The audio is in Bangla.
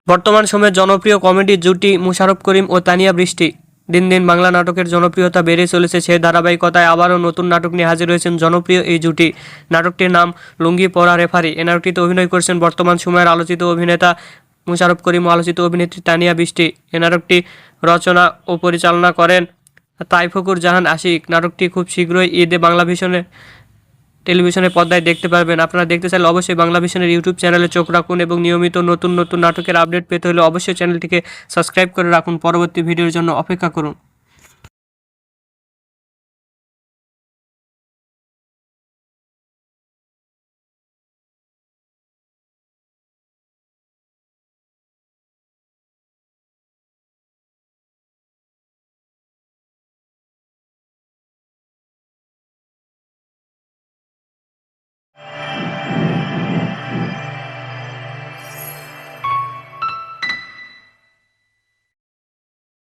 বর্তমান সময়ে জনপ্রিয় কমেডি জুটি মোশাররফ করিম ও তানিয়া বৃষ্টি। দিন দিন বাংলা নাটকের জনপ্রিয়তা বেড়ে চলেছে, সেই ধারাবাহিকতায় আবারও নতুন নাটক নিয়ে হাজির হয়েছেন জনপ্রিয় এই জুটি। নাটকটির নাম লুঙ্গি পরা রেফারি। এ নাটকটিতে অভিনয় করেছেন বর্তমান সময়ের আলোচিত অভিনেতা মোশাররফ করিম ও আলোচিত অভিনেত্রী তানিয়া বৃষ্টি। এ নাটকটি রচনা ও পরিচালনা করেন তাইফুকুর জাহান আশিক। নাটকটি খুব শীঘ্রই ঈদে বাংলা ভিশনে টেলিভিশনের পর্দায় দেখতে পারবেন। আপনারা দেখতে চাইলে অবশ্যই বাংলা ভিশনের ইউটিউব চ্যানেলে চোখ রাখুন এবং নিয়মিত নতুন নতুন নাটকের আপডেট পেতে হলে অবশ্যই চ্যানেলটিকে সাবস্ক্রাইব করে রাখুন। পরবর্তী ভিডিওর জন্য অপেক্ষা করুন।